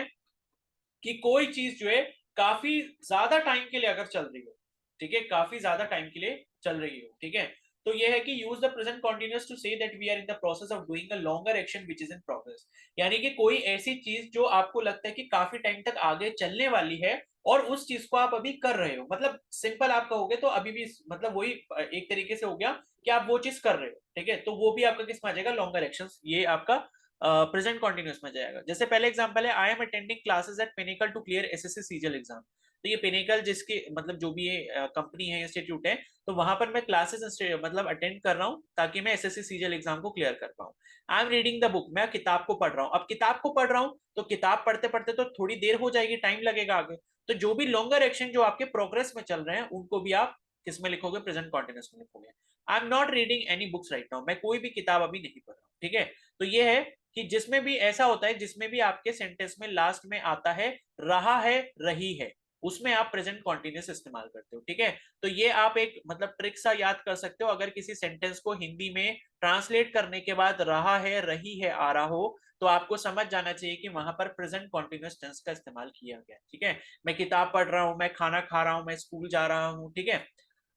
कि कोई चीज जो है काफी ज्यादा टाइम के लिए अगर चल रही हो, ठीक है, काफी ज्यादा टाइम के लिए चल रही हो, ठीक है। तो ये है कि use the present continuous to say that we are in the process of doing a longer action which is in progress. यानी कि कोई ऐसी चीज जो आपको लगता है कि काफी टाइम तक आगे चलने वाली है, और उस चीज को आप अभी कर रहे हो, मतलब सिंपल आप कहोगे तो अभी भी मतलब वही एक तरीके से हो गया कि आप वो चीज कर रहे हो, ठीक है। तो वो भी आपका किस में आ जाएगा, लॉन्गर एक्शन, ये आपका प्रेजेंट कॉन्टिन्यूस में जाएगा। जैसे पहले एग्जांपल है, I am attending classes at Pinnacle to clear SSC CGL exam. तो ये पिनेकल जिसकी मतलब जो भी ये कंपनी है, इंस्टीट्यूट है, तो वहां पर मैं क्लासेस मतलब अटेंड कर रहा हूँ ताकि मैं एसएससी सीजीएल एग्जाम को क्लियर कर पाऊँ। I am reading the book, मैं किताब को पढ़ रहा हूँ। अब किताब को पढ़ रहा हूँ तो किताब पढ़ते पढ़ते तो थोड़ी देर हो जाएगी, टाइम लगेगा आगे। तो जो भी लॉन्गर एक्शन जो आपके प्रोग्रेस में चल रहे हैं, उनको भी आप किसमें लिखोगे, प्रेजेंट कॉन्टिन्यूस में लिखोगे। I am not reading any books right now, मैं कोई भी किताब अभी नहीं पढ़ रहा हूँ, ठीक है। तो ये है कि जिसमें भी ऐसा होता है, जिसमें भी आपके सेंटेंस में लास्ट में आता है रहा है, रही है, उसमें आप प्रेजेंट कॉन्टिन्यूस इस्तेमाल करते हो, ठीक है। तो ये आप एक मतलब ट्रिक सा याद कर सकते हो, अगर किसी सेंटेंस को हिंदी में ट्रांसलेट करने के बाद रहा है, रही है, आ रहा हो, तो आपको समझ जाना चाहिए कि वहां पर प्रेजेंट कॉन्टिन्यूस टेंस का इस्तेमाल किया गया, ठीक है। मैं किताब पढ़ रहा हूँ, मैं खाना खा रहा हूँ, मैं स्कूल जा रहा हूँ, ठीक है।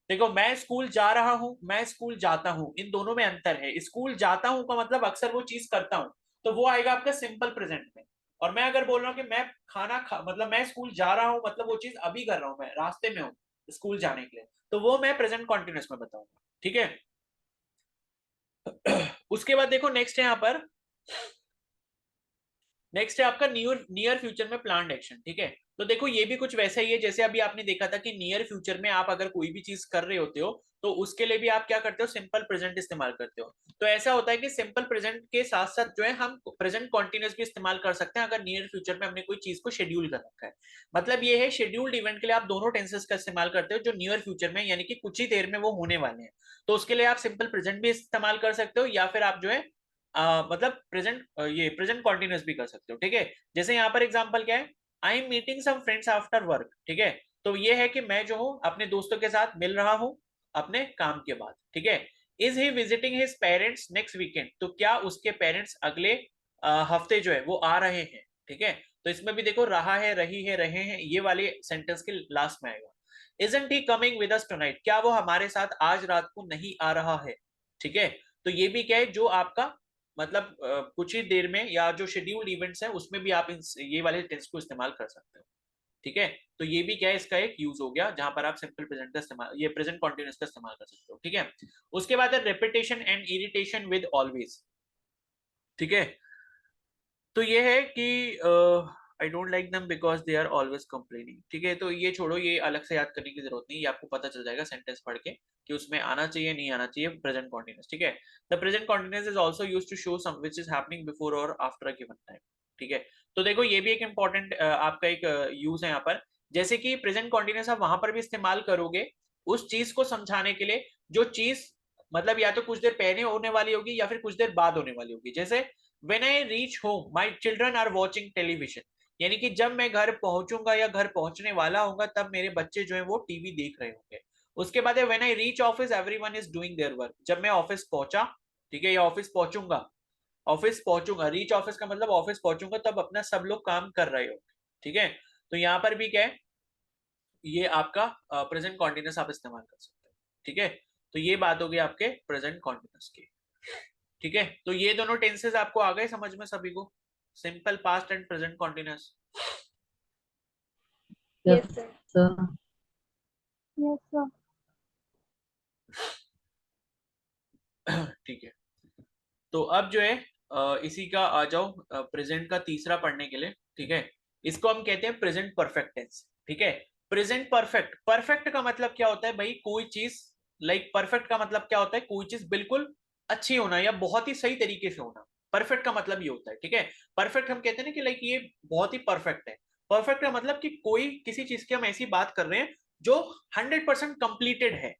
देखो, मैं स्कूल जा रहा हूँ, मैं स्कूल जाता हूँ, इन दोनों में अंतर है। स्कूल जाता हूँ का मतलब अक्सर वो चीज करता हूँ, तो वो आएगा आपका सिंपल प्रेजेंट में। और मैं अगर बोल रहा हूँ कि मैं खाना खा मतलब मैं स्कूल जा रहा हूँ, मतलब वो चीज अभी कर रहा हूँ, मैं रास्ते में हूँ स्कूल जाने के लिए, तो वो मैं प्रेजेंट कॉन्टिन्यूस में बताऊंगा, ठीक है। उसके बाद देखो नेक्स्ट है यहाँ पर, नेक्स्ट है आपका नियर नियर फ्यूचर में प्लान्ड एक्शन, ठीक है। तो देखो ये भी कुछ वैसा ही है जैसे अभी आपने देखा था कि नियर फ्यूचर में आप अगर कोई भी चीज कर रहे होते हो तो उसके लिए भी आप क्या करते हो, सिंपल प्रेजेंट इस्तेमाल करते हो। तो ऐसा होता है कि सिंपल प्रेजेंट के साथ साथ जो है हम प्रेजेंट कॉन्टिन्यूस भी इस्तेमाल कर सकते हैं अगर नियर फ्यूचर में हमने कोई चीज को शेड्यूल कर रखा है। मतलब ये है शेड्यूल्ड इवेंट के लिए आप दोनों टेंसेस का इस्तेमाल करते हो जो नियर फ्यूचर में यानी कि कुछ ही देर में वो होने वाले हैं। तो उसके लिए आप सिंपल प्रेजेंट भी इस्तेमाल कर सकते हो या फिर आप जो है मतलब प्रेजेंट ये प्रेजेंट कॉन्टिन्यूस भी कर सकते हो, ठीक है। जैसे यहाँ पर एग्जांपल क्या है, I am meeting some friends after work, ठीक है। तो ये है कि मैं जो हूँ अपने दोस्तों के साथ मिल रहा हूँ अपने काम के बाद, ठीक है। Is he visiting his parents next weekend, तो क्या उसके पेरेंट्स अगले हफ्ते जो है वो आ रहे हैं, ठीक है। तो इसमें भी देखो रहा है, रही है, रहे हैं, ये वाले सेंटेंस के लास्ट में आएगा। Isn't he coming with us tonight, क्या वो हमारे साथ आज रात को नहीं आ रहा है, ठीक है। तो ये भी क्या है जो आपका मतलब कुछ ही देर में या जो शेड्यूल्ड इवेंट्स है उसमें भी आप ये वाले टेंस को इस्तेमाल कर सकते हो, ठीक है। तो ये भी क्या है, इसका एक यूज हो गया जहां पर आप सिंपल प्रेजेंट का इस्तेमाल, ये प्रेजेंट कॉन्टिन्यूस का इस्तेमाल कर सकते हो, ठीक है। उसके बाद है repetition and irritation with always, ठीक है। तो ये है कि I don't like them because they are always complaining, ठीक है। तो ये छोड़ो, ये अलग से याद करने की जरूरत नहीं, ये आपको पता चल जाएगा सेंटेंस पढ़ के कि उसमें आना चाहिए नहीं आना चाहिए प्रेजेंट कॉन्टिन्यूस, ठीक है। The present continuous is also used to show some which is happening before or after a given time, ठीक है। तो देखो ये भी एक इंपॉर्टेंट आपका एक यूज है यहाँ पर। जैसे कि प्रेजेंट कॉन्टिन्यूस आप वहां पर भी इस्तेमाल करोगे उस चीज को समझाने के लिए जो चीज मतलब या तो कुछ देर पहले होने वाली होगी या फिर कुछ देर बाद होने वाली होगी। जैसे when I reach home my children are watching television, यानी कि जब मैं घर पहुंचूंगा या घर पहुंचने वाला होगा तब मेरे बच्चे जो है वो टीवी देख रहे होंगे। उसके बाद है when I reach office everyone is doing their work, जब मैं ऑफिस पहुंचा, ठीक है, या ऑफिस पहुंचूंगा, ऑफिस पहुंचूंगा, रीच ऑफिस का मतलब ऑफिस पहुंचूंगा तब अपना सब लोग काम कर रहे हो, ठीक है। तो यहाँ पर भी क्या है, ये आपका प्रेजेंट कॉन्टिन्यूस आप इस्तेमाल कर सकते हो, ठीक है। तो ये बात होगी आपके प्रेजेंट कॉन्टिन्यूस की, ठीक है। तो ये दोनों टेंसेस आपको आ गए समझ में सभी को, simple past and present continuous. Yes, sir. Sir. Yes, sir. ठीक है। तो अब जो है इसी का आ जाओ प्रेजेंट का तीसरा पढ़ने के लिए, ठीक है। इसको हम कहते हैं प्रेजेंट परफेक्ट टेंस, ठीक है। प्रेजेंट परफेक्ट, परफेक्ट का मतलब क्या होता है भाई, कोई चीज लाइक परफेक्ट का मतलब क्या होता है, कोई चीज बिल्कुल अच्छी होना या बहुत ही सही तरीके से होना, परफेक्ट का मतलब ये होता है, ठीक है। परफेक्ट हम कहते हैं ना कि लाइक ये बहुत ही परफेक्ट है। परफेक्ट का मतलब कि कोई किसी चीज की हम ऐसी बात कर रहे हैं जो 100% कंप्लीटेड है,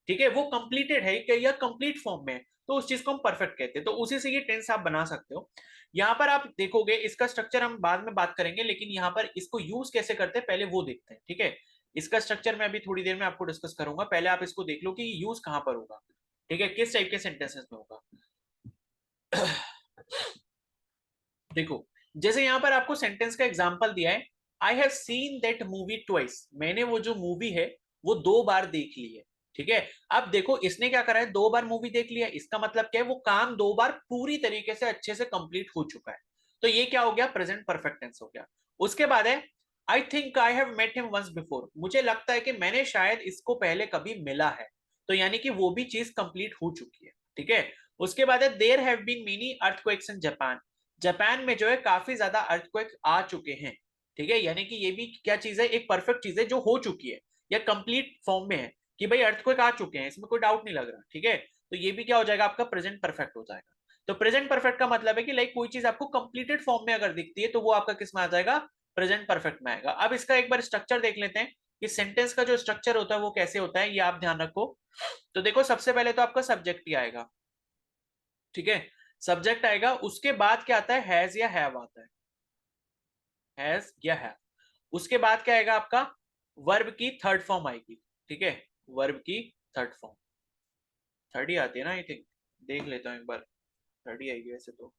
ठीक है, वो कंप्लीटेड है या कंप्लीट फॉर्म में है, तो उस चीज को हम परफेक्ट कहते हैं। तो उसी से ये टेंस आप बना सकते हो। यहाँ पर आप देखोगे इसका स्ट्रक्चर हम बाद में बात करेंगे, लेकिन यहाँ पर इसको यूज कैसे करते हैं पहले वो देखते हैं, ठीक है। इसका स्ट्रक्चर मैं अभी थोड़ी देर में आपको डिस्कस करूंगा, पहले आप इसको देख लो कि यूज कहाँ पर होगा, ठीक है, किस टाइप के सेंटेंसेस में होगा। देखो जैसे यहाँ पर आपको सेंटेंस का एग्जांपल दिया है, I have seen that movie twice, मैंने वो जो मूवी है वो 2 बार देख ली है, ठीक है। अब देखो इसने क्या करा है, 2 बार मूवी देख लिया, इसका मतलब क्या है, वो काम 2 बार पूरी तरीके से अच्छे से कंप्लीट हो चुका है। तो ये क्या हो गया, प्रेजेंट परफेक्ट टेंस हो गया। उसके बाद है I think I have met him once before, मुझे लगता है कि मैंने शायद इसको पहले कभी मिला है, तो यानी कि वो भी चीज कंप्लीट हो चुकी है, ठीक है। उसके बाद है there have been many earthquakes in Japan, Japan में जो है काफी ज्यादा अर्थक्वेक आ चुके हैं, ठीक है। यानी कि ये भी क्या चीज है, एक परफेक्ट चीज है जो हो चुकी है या कंप्लीट फॉर्म में है कि भाई अर्थक्वेक आ चुके हैं, इसमें कोई डाउट नहीं लग रहा, ठीक है। तो ये भी क्या हो जाएगा, आपका प्रेजेंट परफेक्ट हो जाएगा। तो प्रेजेंट परफेक्ट का मतलब है कि लाइक कोई चीज आपको कंप्लीटेड फॉर्म में अगर दिखती है तो वो आपका किस में आ जाएगा, प्रेजेंट परफेक्ट में आएगा। अब इसका एक बार स्ट्रक्चर देख लेते हैं कि सेंटेंस का जो स्ट्रक्चर होता है वो कैसे होता है, ये आप ध्यान रखो। तो देखो सबसे पहले तो आपका सब्जेक्ट ही आएगा, ठीक है, सब्जेक्ट आएगा, उसके बाद क्या आता है, हैज या हैव आता है, हैज या हैव। उसके बाद क्या आएगा आपका वर्ब की थर्ड फॉर्म आएगी, ठीक है, वर्ब की थर्ड फॉर्म, थर्ड ही आती है ना आई थिंक, देख लेता हूँ एक बार, थर्ड ही आएगी वैसे तो,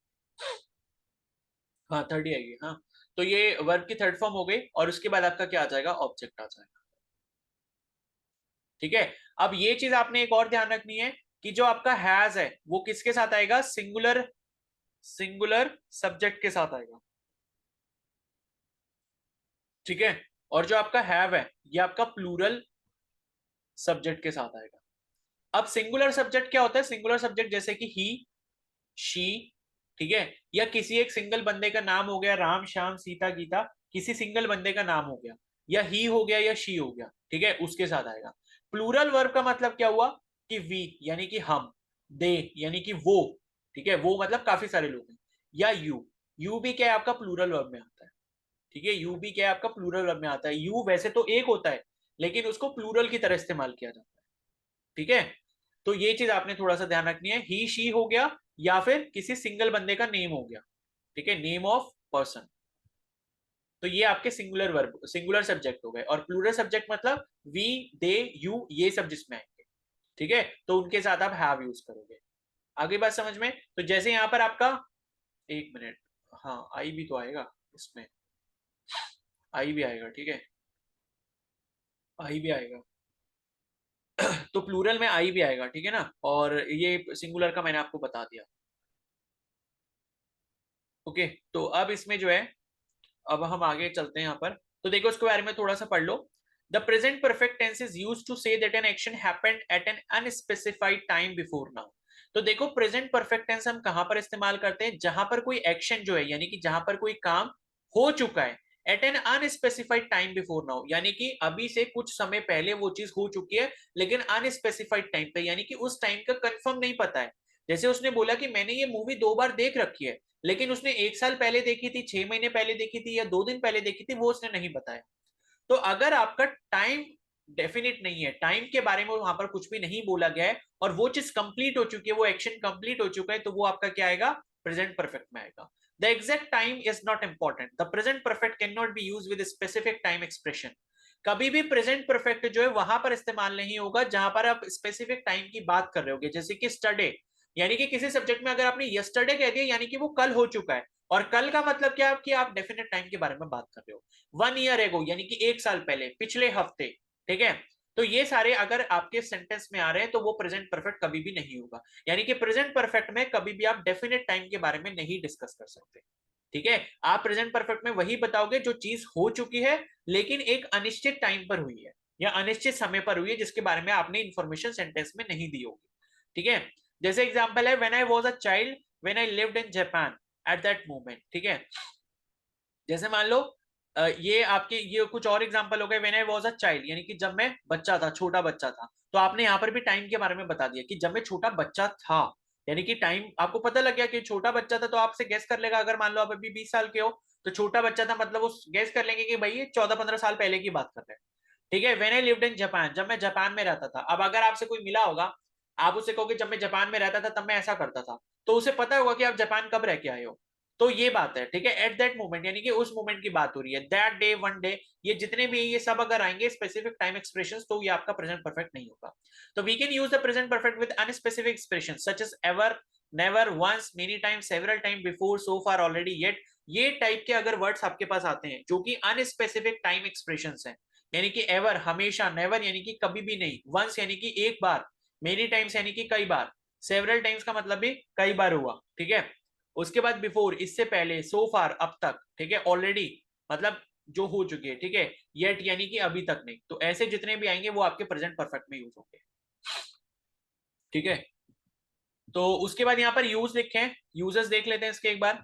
हाँ थर्ड ही आएगी, हाँ। तो ये वर्ब की थर्ड फॉर्म हो गई, और उसके बाद आपका क्या आ जाएगा, ऑब्जेक्ट आ जाएगा, ठीक है। अब ये चीज आपने एक और ध्यान रखनी है कि जो आपका हैज है वो किसके साथ आएगा, सिंगुलर, सिंगुलर सब्जेक्ट के साथ आएगा, ठीक है। और जो आपका हैव है ये आपका प्लूरल सब्जेक्ट के साथ आएगा। अब सिंगुलर सब्जेक्ट क्या होता है, सिंगुलर सब्जेक्ट जैसे कि ही, शी, ठीक है, या किसी एक सिंगल बंदे का नाम हो गया, राम श्याम सीता गीता, किसी सिंगल बंदे का नाम हो गया, या ही हो गया या शी हो गया, ठीक है, उसके साथ आएगा। प्लूरल वर्ब का मतलब क्या हुआ कि वी यानी कि हम, दे यानी कि वो, ठीक है, वो मतलब काफी सारे लोग हैं, या यू भी क्या है आपका प्लूरल वर्ब में आता है, ठीक है, यू भी क्या है आपका प्लूरल वर्ब में आता है। यू वैसे तो एक होता है लेकिन उसको प्लूरल की तरह इस्तेमाल किया जाता है, ठीक है। तो ये चीज आपने थोड़ा सा ध्यान रखनी है, ही शी हो गया या फिर किसी सिंगल बंदे का नेम हो गया, ठीक है, नेम ऑफ पर्सन। तो ये आपके सिंगुलर वर्ब, सिंगुलर सब्जेक्ट हो गए, और प्लूरल सब्जेक्ट मतलब वी, दे, यू, ये सब जिसमें आएंगे, ठीक है, तो उनके साथ आप हैव यूज करोगे। आगे बात समझ में, तो जैसे यहां पर आपका, एक मिनट, हाँ आई भी तो आएगा इसमें, आई भी आएगा, ठीक है, आई भी आएगा, तो प्लूरल में आई भी आएगा, ठीक है ना, और ये सिंगुलर का मैंने आपको बता दिया, ओके। तो अब इसमें जो है, अब हम आगे चलते हैं यहाँ पर, तो देखो इसके बारे में थोड़ा सा पढ़ लो। The present perfect tense is used to say that an action happened at an unspecified time before now. तो देखो प्रेजेंट परफेक्ट टेंस हम कहां पर इस्तेमाल करते हैं, जहां पर कोई एक्शन जो है, यानी कि जहां पर कोई काम हो चुका है, at an unspecified time before now, यानी कि अभी से कुछ समय पहले वो चीज हो चुकी है, लेकिन अनस्पेसिफाइड टाइम पे, यानी कि उस टाइम का कंफर्म नहीं पता है। जैसे उसने बोला कि मैंने ये मूवी 2 बार देख रखी है, लेकिन उसने 1 साल पहले देखी थी, 6 महीने पहले देखी थी, या 2 दिन पहले देखी थी, वो उसने नहीं बताया। तो अगर आपका टाइम डेफिनेट नहीं है, टाइम के बारे में वहां पर कुछ भी नहीं बोला गया है, और वो चीज कंप्लीट हो चुकी है, वो एक्शन कंप्लीट हो चुका है, तो वो आपका क्या आएगा, प्रेजेंट परफेक्ट में आएगा। The exact time is not important, the present perfect can not be use with specific time expression. कभी भी प्रेजेंट परफेक्ट जो है वहां पर इस्तेमाल नहीं होगा जहां पर आप स्पेसिफिक टाइम की बात कर रहे होगे, जैसे कि स्टडे, यानी कि किसी सब्जेक्ट में अगर आपने यस्टरडे कह दिया यानी कि वो कल हो चुका है, और कल का मतलब क्या है कि आप डेफिनेट टाइम के बारे में बात कर रहे हो। 1 ईयर एगो यानी कि 1 साल पहले, पिछले हफ्ते, ठीक है। तो ये सारे अगर आपके सेंटेंस में आ रहे हैं तो वो प्रेजेंट परफेक्ट कभी भी नहीं होगा, यानी कि प्रेजेंट परफेक्ट में कभी भी आप डेफिनेट टाइम के बारे में नहीं डिस्कस कर सकते, ठीक है। आप प्रेजेंट परफेक्ट में वही बताओगे जो चीज हो चुकी है, लेकिन एक अनिश्चित टाइम पर हुई है, या अनिश्चित समय पर हुई है, जिसके बारे में आपने इंफॉर्मेशन सेंटेंस में नहीं दी होगी, ठीक है। जैसे एग्जांपल है, when I was a child, when I lived in Japan at that moment, ठीक है। जैसे मान लो ये आपके ये कुछ और एग्जांपल हो गए, when I was a child यानी कि जब मैं बच्चा था, छोटा बच्चा था, तो आपने यहाँ पर भी टाइम के बारे में बता दिया कि जब मैं छोटा बच्चा था, यानी कि टाइम आपको पता लग गया कि छोटा बच्चा था, तो आपसे गेस कर लेगा, अगर मान लो आप अभी 20 साल के हो, तो छोटा बच्चा था मतलब वो गेस कर लेंगे कि भाई ये 14-15 साल पहले की बात कर रहे हैं, ठीक है। When I lived in Japan, जब मैं जापान में रहता था। अब अगर आपसे कोई मिला होगा, आप उससे कहोगे जब मैं जापान में रहता था तब मैं ऐसा करता था, तो उसे पता होगा कि आप जापान कब रह के आए हो। तो ये बात है, ठीक है, एट दैट मोमेंट यानी कि उस मोमेंट की बात हो रही है, दैट डे, वन डे, ये जितने भी ये सब अगर आएंगे स्पेसिफिक टाइम एक्सप्रेशंस, तो ये आपका प्रेजेंट परफेक्ट नहीं होगा। तो we can use the present perfect with unspecific expressions such as ever, never, once, many time, several time, before, so far, already, yet, ये टाइप के अगर वर्ड्स आपके पास आते हैं जो कि अनस्पेसिफिक टाइम एक्सप्रेशंस हैं, यानी कि एवर हमेशा, नेवर यानी कि कभी भी नहीं, वंस यानी कि एक बार, मेनी टाइम्स यानी कि कई बार, सेवरल टाइम्स का मतलब भी कई बार हुआ, ठीक है। उसके बाद बिफोर इससे पहले, सो फार अब तक, ठीक है, ऑलरेडी मतलब जो हो चुके हैं, ठीक है, येट यानी कि अभी तक नहीं, तो ऐसे जितने भी आएंगे वो आपके प्रेजेंट परफेक्ट में यूज होंगे, ठीक है। तो उसके बाद यहाँ पर यूज लिखे हैं, यूजर्स देख लेते हैं इसके एक बार।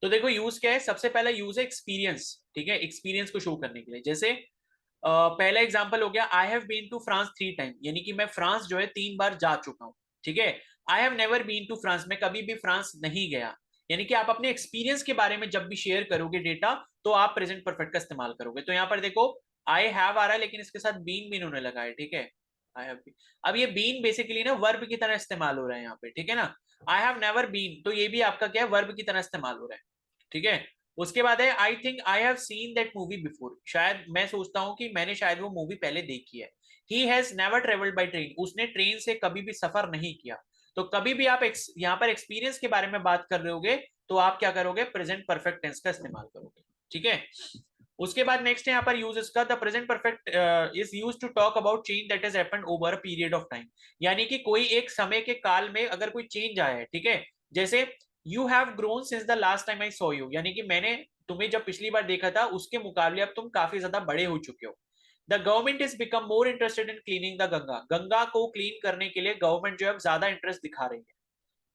तो देखो यूज क्या है, सबसे पहला यूज है एक्सपीरियंस, ठीक है, एक्सपीरियंस को शो करने के लिए। जैसे पहला एग्जांपल हो गया, I have been to France 3 time, यानी कि मैं फ्रांस जो है 3 बार जा चुका हूँ, ठीक है। I have never been to France, मैं कभी भी फ्रांस नहीं गया, यानी कि आप अपने एक्सपीरियंस के बारे में जब भी शेयर करोगे डेटा, तो आप प्रेजेंट परफेक्ट का इस्तेमाल करोगे। तो यहाँ पर देखो, आई हैव आ रहा है लेकिन इसके साथ बीन भी इन्होंने लगाया, ठीक है, आई हैव बीन। अब ये बीन बेसिकली ना वर्ब की तरह इस्तेमाल हो रहा है यहाँ पे, ठीक है ना। आई हैव नेवर बीन, तो ये भी आपका क्या है, वर्ब की तरह इस्तेमाल हो रहा है, ठीक है। उसके बाद है I think I have seen that movie before, शायद मैं सोचता हूँ कि मैंने शायद वो मूवी पहले देखी है। He has never travelled by train, उसने ट्रेन से कभी भी सफर नहीं किया। तो कभी भी आप यहाँ पर एक्सपीरियंस के बारे में बात कर रहे होगे तो आप क्या करोगे, प्रेजेंट परफेक्ट टेंस का इस्तेमाल करोगे, ठीक है। उसके बाद नेक्स्ट है यहाँ पर यूज इसका, the present perfect is use to talk about change that has happened over a period of time, यानी कि कोई एक समय के काल में अगर कोई चेंज आया है, ठीक है। जैसे you have grown since the last time I saw you, यानी कि मैंने तुम्हें जब पिछली बार देखा था उसके मुकाबले अब तुम काफी ज्यादा बड़े हो चुके हो। The government is become more interested in cleaning the Ganga, Ganga को क्लीन करने के लिए गवर्नमेंट जो है ज्यादा इंटरेस्ट दिखा रही है,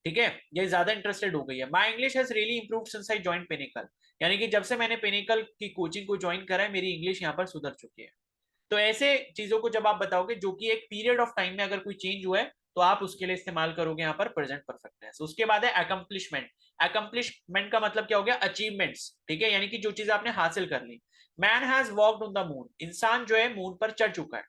ठीक है, ये ज्यादा इंटरेस्टेड हो गई है। My English has really improved since I join pinnacle, यानी कि जब से मैंने पिनिकल की कोचिंग को ज्वाइन करा है मेरी इंग्लिश यहाँ पर सुधर चुकी है। तो ऐसे चीजों को जब आप बताओगे जो कि एक पीरियड ऑफ टाइम में अगर कोई चेंज हुआ है तो आप उसके लिए इस्तेमाल करोगे यहाँ पर प्रेजेंट परफेक्ट टेंस। उसके बाद है अकम्पलिशमेंट, अकम्पलिशमेंट का मतलब क्या हो गया, अचीवमेंट्स, ठीक है, यानी कि जो चीज आपने हासिल कर ली। Man has walked on the moon, इंसान जो है मून पर चढ़ चुका है,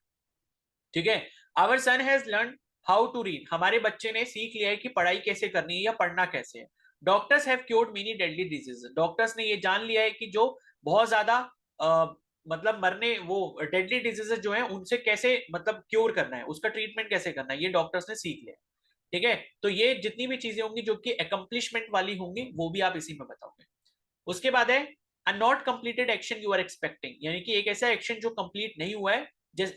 ठीक है। Our son has learn how to read, हमारे बच्चे ने सीख लिया है कि पढ़ाई कैसे करनी है या पढ़ना कैसे है। Doctors have cured many deadly disease, doctors ने ये जान लिया है कि जो बहुत ज्यादा मतलब मरने वो डेडली डिजीजेस जो है उनसे कैसे मतलब क्योर करना है, उसका ट्रीटमेंट कैसे करना है, ये डॉक्टर्स ने सीख लिया, ठीक है। तो ये जितनी भी चीजें होंगी जो कि अकम्पलिशमेंट वाली होंगी वो भी आप इसी में बताओगे। उसके बाद है a not completed action you are expecting, यानी कि एक ऐसा एक्शन जो कंप्लीट नहीं हुआ है,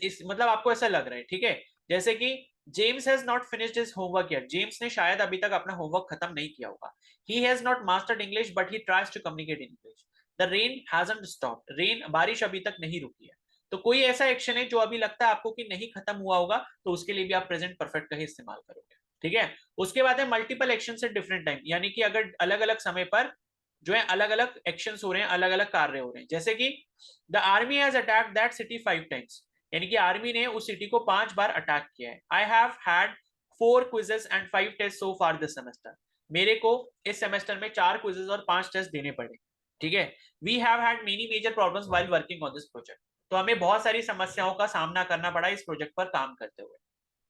इस मतलब आपको ऐसा लग रहा है, ठीक है। जैसे कि James has not finished his homework yet, James ने शायद अभी तक अपना होमवर्क खत्म नहीं किया होगा। He has not mastered English but he tries to communicate in English. The rain hasn't stopped, rain बारिश अभी तक नहीं रुकी है। तो कोई ऐसा एक्शन है जो अभी लगता है आपको कि नहीं खत्म हुआ होगा, तो उसके लिए भी आप प्रेजेंट परफेक्ट का ही इस्तेमाल करोगे, ठीक है। उसके बाद है multiple action at different time, यानी कि अगर अलग अलग समय पर जो है अलग अलग एक्शन हो रहे हैं, अलग अलग कार्य हो रहे हैं। जैसे कि the army has attacked that city 5 times, यानी कि आर्मी ने उस सिटी को 5 बार अटैक किया है। I have had 4 quizzes and 5 test so far this semester, मेरे को इस सेमेस्टर में 4 क्विजेस और 5 टेस्ट देने पड़े, ठीक है। We have had many major problems while working on this project, तो हमें बहुत सारी समस्याओं का सामना करना पड़ा इस प्रोजेक्ट पर काम करते हुए,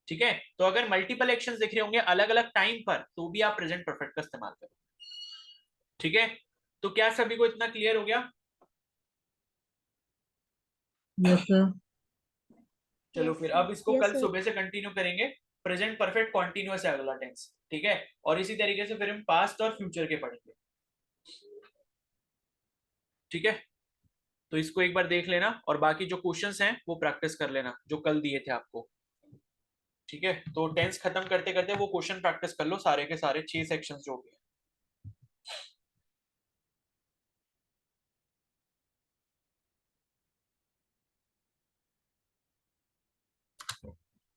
ठीक है। तो अगर मल्टीपल एक्शन दिख रहे होंगे अलग अलग टाइम पर तो भी आप प्रेजेंट परफेक्ट का इस्तेमाल करो, ठीक है। तो क्या सभी को इतना क्लियर हो गया? Yes sir. चलो फिर अब इसको Yes, कल sir. सुबह से कंटिन्यू करेंगे। प्रेजेंट परफेक्ट कॉन्टिन्यूअस है अगला टेंस, ठीक है। और इसी तरीके से फिर हम पास्ट और फ्यूचर के पढ़ेंगे, ठीक है। तो इसको एक बार देख लेना और बाकी जो क्वेश्चंस हैं वो प्रैक्टिस कर लेना जो कल दिए थे आपको, ठीक है। तो टेंस खत्म करते करते वो क्वेश्चन प्रैक्टिस कर लो सारे के सारे 6 सेक्शंस जो भी है।